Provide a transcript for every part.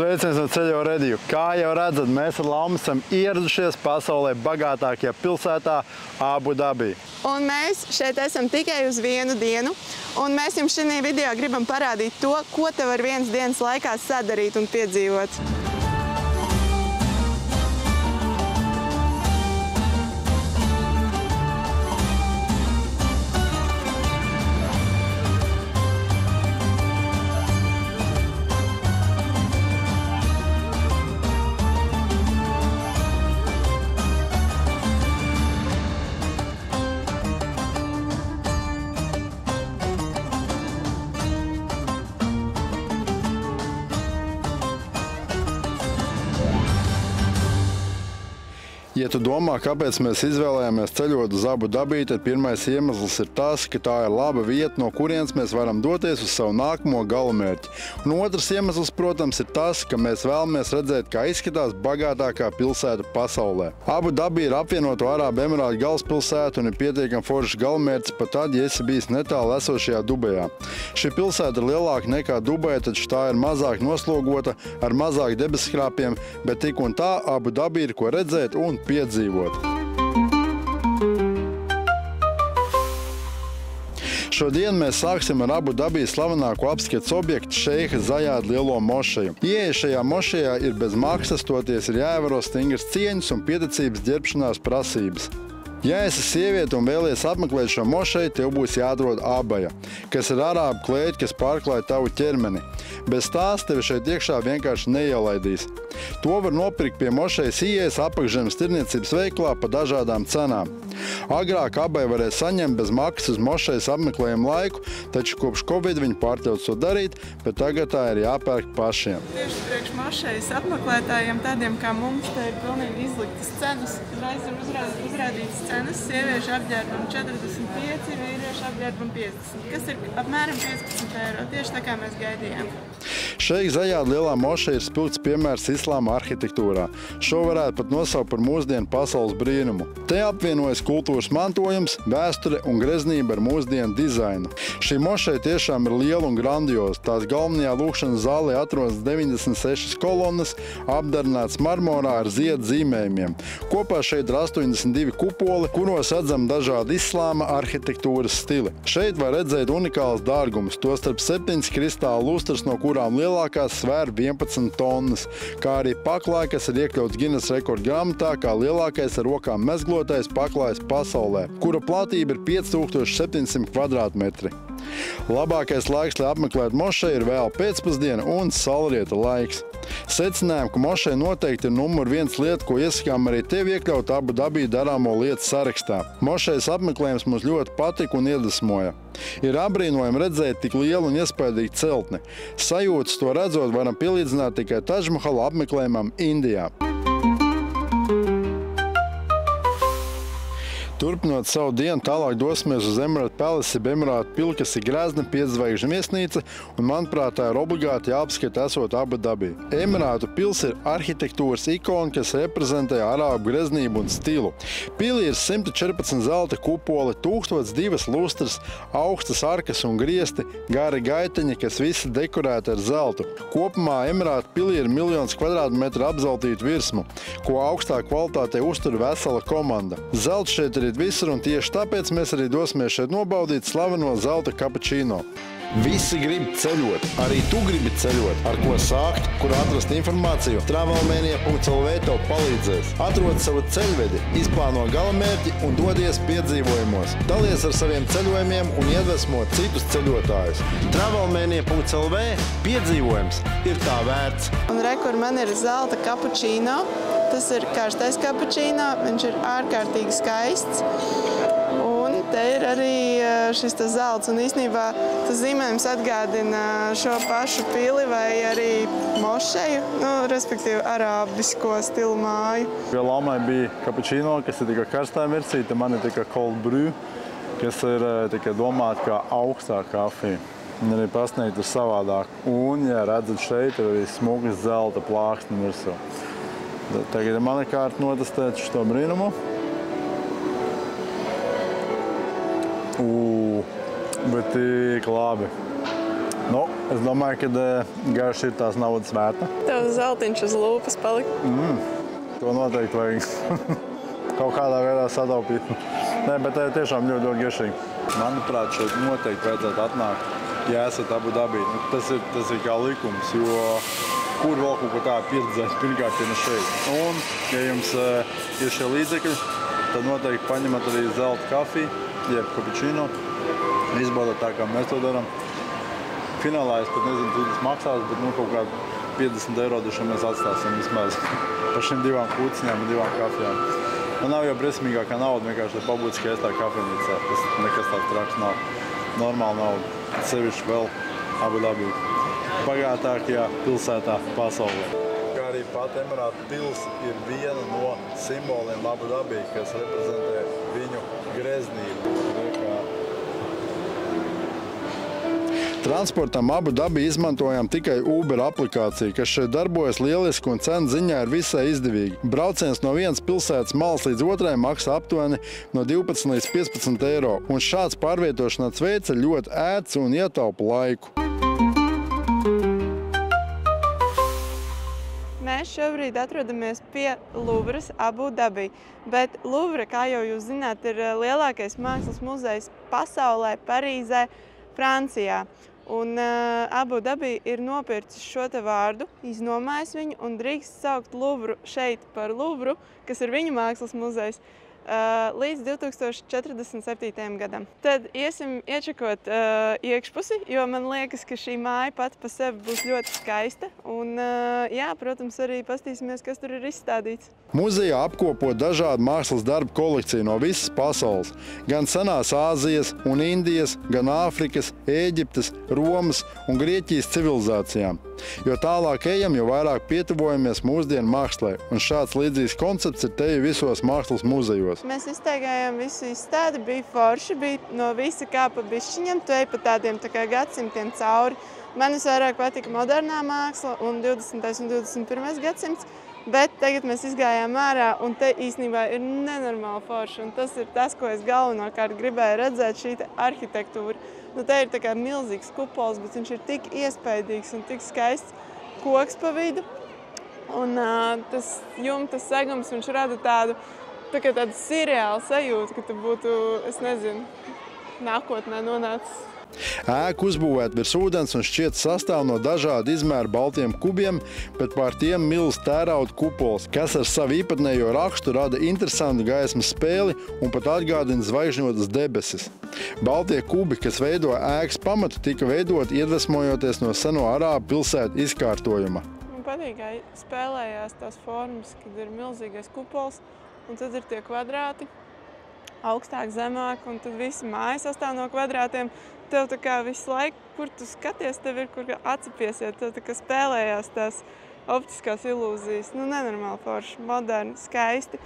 Sveiciens no Ceļo Rediju. Kā jau redzat, mēs ar Laumu esam ieradušies pasaulē bagātākajā pilsētā Abu Dabī. Un mēs šeit esam tikai uz vienu dienu. Un mēs jums šajā video gribam parādīt to, ko te var vienas dienas laikā sadarīt un piedzīvot. Ja tu domā, kāpēc mēs izvēlējāmies ceļot uz Abu Dabī, tad pirmais iemesls ir tas, ka tā ir laba vieta, no kurienes mēs varam doties uz savu nākamo galamērķi. Un otrs iemesls, protams, ir tas, ka mēs vēlamies redzēt, kā izskatās bagātākā pilsēta pasaulē. Abu Dabī ir apvienoto Arābu Emirātu galvaspilsēta un ir pietiekami foršs galamērķis pat tad, ja esi bijis netālu esošajā Dubajā. Šī pilsēta ir lielāka nekā Dubaja, taču tā ir mazāk noslogota, ar mazāk debeskrāpiem, bet tik un tā Abu Dabī ir ko redzēt un piedzīvot. Šodien mēs sāksim ar Abu Dabī slavenāko apskates objektu Šeiha Zajāda lielo mošeju. Ieeja šajā mošejā ir bez maksas, toties ir jāievēro stingras cieņas un pieticības ģērbšanās prasības. Ja esi sieviete un vēlies apmeklēt šo mošeju, tev būs jāatrod abaja, kas ir arābu klēti, kas pārklāj tavu ķermeni. Bez tās tevi šeit iekšā vienkārši neielaidīs. To var nopirkt pie mošejas ieejas apakšzemes tirniecības veikalā pa dažādām cenām. Agrāk abaja varēja saņemt bez maksas uz mošejas apmeklējumu laiku, taču kopš Covid viņi pārķauts to darīt, bet tagad tā ir jāpērk pašiem. Tieši priekš mošejas apmeklētājiem, tādiem kā mums, te ir pilnīgi izliktas cenas. Reiz ir uzrādītas cenas, sieviešu apģērbam 45, vīriešu apģērbam 50, kas ir apmēram 15 eiro, tieši tā kā mēs gaidījām. Šeiha Zajāda lielā mošeja ir spilgts piemērs islāma arhitektūrā. Šo varētu pat nosaukt par mūsdienu pasaules brīnumu. Te apvienojas kultūras mantojums, vēsture un greznība ar mūsdienu dizainu. Šī mošeja tiešām ir liela un grandioza. Tās galvenajā lūkšanas zālē atrodas 96 kolonnas, apdarināts marmorā ar ziedu zīmējumiem. Kopā šeit ir 82 kupoli, kuros redzam dažādi islāma arhitektūras stili. Šeit var redzēt unikāls dārgums, tostarp 7 kristāla lustras, no kurām lielākās svēr 11 tonnas, kā arī paklāji, kas ir iekļauts Guinness rekordu grāmatā kā lielākais ar rokām mezglotais paklājs pasaulē, kura platība ir 5700 kvadrātmetri. Labākais laiks, lai apmeklētu mošeju, ir vēl pēcpusdiena un saulrieta laiks. Secinājām, ka mošeja noteikti ir numur 1 lieta, ko iesakām arī tev iekļaut Abu Dabī darāmo lietu sarakstā. Mošejas apmeklējums mums ļoti patika un iedvesmoja. Ir apbrīnojami redzēt tik lielu un iespaidīgu celtni. Sajūtas to redzot varam pielīdzināt tikai Tadžmahala apmeklējumam Indijā. Turpinot savu dienu, tālāk dosimies uz Emirātu Palace, Emirātu pili, kas ir grezna 5-zvaigžņu viesnīca, un, manuprāt, tā ir obligāti jāapskata esot Abu Dabī. Emirātu pils ir arhitektūras ikona, kas reprezentē arābu greznību un stilu. Pilī ir 114 zelta kupoli, 1002 lustras, augstas arkas un griesti, gari gaiteņi, kas visi dekorēti ar zeltu. Kopumā Emirātu pilī ir 1 000 000 kvadrātmetru apzeltītu virsmu, ko augstā kvalitātē uztur vesela komanda. Zelts šeit ir visur, un tieši tāpēc mēs arī dosimies šeit nobaudīt slaveno zelta kapučīno. Visi grib ceļot, arī tu gribi ceļot. Ar ko sākt, kur atrast informāciju? Travelmania.lv tev palīdzēs. Atrod savu ceļvedi, izplāno galamērķi un dodies piedzīvojumos. Dalies ar saviem ceļojumiem un iedvesmo citus ceļotājus. Travelmania.lv piedzīvojums ir tā vērts. Un rekur man ir zelta kapučīno. Tas ir karstais kapučīno, viņš ir ārkārtīgi skaists. Un te ir arī šis zelts, un īstenībā tas zīmējums atgādina šo pašu pili vai arī mošeju, respektīvi arābisko stilu māju. Laumai bija kapučīno, kas ir tikai karstā versija, te man ir tikai cold brew, kas ir tikai domāta kā augstā kafija. Viņa arī pasniegta savādāk. Un, ja redzat, šeit ir arī smugas zelta plāksni virsū. Tagad ir mana kārta notestēt šo brīnumu. Bet tik labi. Nu, Es domāju, ka garš ir tās naudas vērta. Tev zeltiņš uz lūpas palika. To noteikti vajag kaut kādā veidā sataupīt. Nē, bet tiešām ļoti, ļoti garšīgi. Manuprāt, šeit noteikti vajadzētu atnākt, ja esat Abu Dabī. Tas ir kā likums, jo kur vēl kaut ko tādu pieredzēt, pirmkārt, ja ne šeit. Un, ja jums ir šie līdzekļi, tad noteikti paņemat arī zelta kafiju, jeb kapučīno. Izbaudat tā, kā mēs to darām. Finālā es pat nezinu, cik tas maksās, bet kaut kā 50 eiro duši mēs atstāsim vismaz par šīm 2 kūciņām un 2 kafijām. Nav jau briesmīgākā nauda, vienkārši lai pabūt skaistā kafejnīcā. Tas nekas tāds traks nav. Normāla nauda. Sevišķi vēl Abu Dabī. Bagātākajā pilsētā pasaulē. Kā arī pat Emirātu pils ir viena no simboliem Abu Dabī, kas reprezentē viņu greznību. Transportam Abu Dabī izmantojām tikai Uber aplikāciju, kas šeit darbojas lieliski un cenu ziņā ir visai izdevīgi. Brauciens no vienas pilsētas malas līdz otrai maksā aptuveni no 12 līdz 15 eiro, un šāds pārvietošanās veids ir ļoti ērts un ietaupa laiku. Mēs šobrīd atrodamies pie Luvras Abu Dabī, bet Luvra, kā jau jūs zināt, ir lielākais mākslas muzejs pasaulē, Parīzē, Francijā. Un Abu Dabī ir nopircis šo te vārdu, iznomājis viņu un drīkst saukt Luvru šeit par Luvru, kas ir viņa mākslas muzejs, līdz 2047. gadam. Tad iesim iečekot iekšpusi, jo man liekas, ka šī māja pati pa sevi būs ļoti skaista. Un, jā, protams, arī pastīsimies, kas tur ir izstādīts. Muzejā apkopo dažādu mākslas darbu kolekciju no visas pasaules. Gan senās Āzijas un Indijas, gan Āfrikas, Ēģiptes, Romas un Grieķijas civilizācijām. Jo tālāk ejam, jo vairāk pietuvojamies mūsdienu mākslē. Un šāds līdzīgs koncepts ir te visos mākslas muzejos. Mēs iztaigājām visu izstādi, bija forši, bija no visa kā pa bišķiņam, tu ej pa tādiem tā kā gadsimtiem cauri. Man visvairāk patika modernā māksla un 20. un 21. gadsimts. Bet tagad mēs izgājām ārā, un te īstenībā ir nenormāli forši. Un tas ir tas, ko es galvenokārt gribēju redzēt, šī arhitektūra. Nu, te ir tā kā milzīgs kupols, bet viņš ir tik iespaidīgs un tik skaists koks pa vidu. Un tas jumta segums, viņš rada tādu seriālu sajūtu, ka tu būtu, es nezinu, nākotnē nonācis. Ēka uzbūvēta virs ūdens un šķiet sastāv no dažādu izmēru baltiem kubiem, bet pār tiem milz tērauda kupols, kas ar savu īpatnējo rakstu rada interesantu gaismas spēli un pat atgādina zvaigžņotas debesis. Baltie kubi, kas veido ēkas pamatu, tika veidoti iedvesmojoties no seno arābu pilsētu izkārtojuma. Man patīk, ka spēlējās tās formas, kad ir milzīgais kupols un tad ir tie kvadrāti, augstāk, zemāk, un tad visi mājas sastāv no kvadrātiem. Tev tā kā visu laiku, kur tu skaties, tev ir kur atsipiesiet, tev tā kā spēlējās tās optiskās ilūzijas. Nu, nenormāli forši, moderni, skaisti.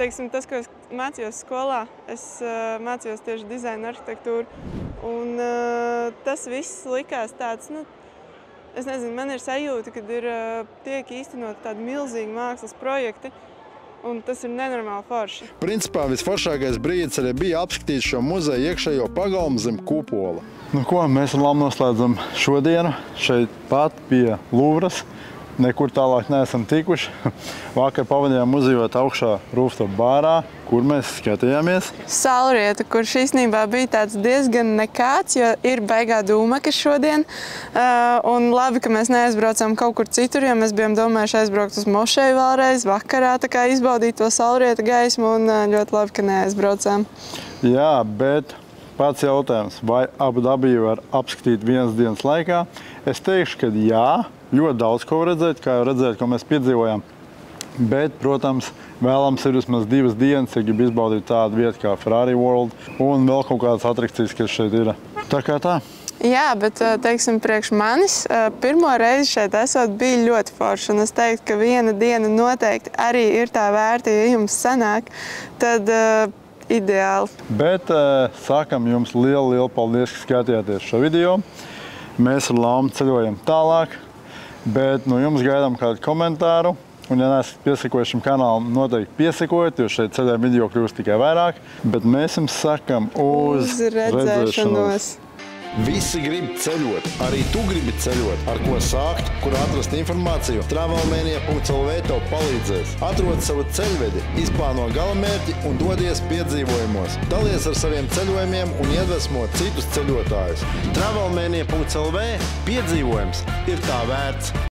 Teiksim, tas, ko es mācījos skolā, es mācījos tieši dizaina arhitektūru, un tas viss likās tāds, nu, es nezinu, man ir sajūta, kad tiek īstenot tādi milzīgi mākslas projekti, un tas ir nenormāli forši. Principā visforšākais brīdis arī bija apskatīt šo muzeju iekšējo pagalmu zem kupola. Nu ko, mēs ar Lamu noslēdzam šodienu šeit pat pie Luvras. Nekur tālāk neesam tikuši. Vakar pavadījām muzejot augšā rooftop bārā, kur mēs skatījāmies. Saulrieta, kurš īstenībā bija tāds diezgan nekāds, jo ir baigā dūmaka šodien. Un labi, ka mēs neaizbraucām kaut kur citur, jo mēs bijām domājuši aizbraukt uz mošeju vēlreiz vakarā, tā kā izbaudīt to saulrieta gaismu, un ļoti labi, ka neaizbraucām. Jā, bet pats jautājums, vai Abu Dabī var apskatīt vienas dienas laikā? Es teikšu, ka jā. Ļoti daudz ko redzēt, kā jau redzēt, ko mēs piedzīvojām. Bet, protams, vēlams ir vismaz 2 dienas, ja grib izbaudīt tādu vietu kā Ferrari World un vēl kaut kādas atrakcijas, kas šeit ir. Tā kā tā. Jā, bet, teiksim, priekš manis pirmo reizi šeit esot bija ļoti forši. Un es teiktu, ka viena diena noteikti arī ir tā vērta, ja jums sanāk, tad ideāli. Bet sākam jums lielu paldies, ka skatījāties šo video. Mēs ar Laumu ceļojam tālāk. Bet no jums gaidām kādu komentāru, un ja neesat piesakojuši šim kanālam, noteikti piesakojiet, jo šeit ceļā video kļūst tikai vairāk. Bet mēs jums sakam uz redzēšanos! Visi grib ceļot, arī tu gribi ceļot. Ar ko sākt, kur atrast informāciju? Travelmania.lv tev palīdzēs. Atrod savu ceļvedi, izplāno galamērķi un dodies piedzīvojumos. Dalies ar saviem ceļojumiem un iedvesmo citus ceļotājus. Travelmania.lv piedzīvojums ir tā vērts.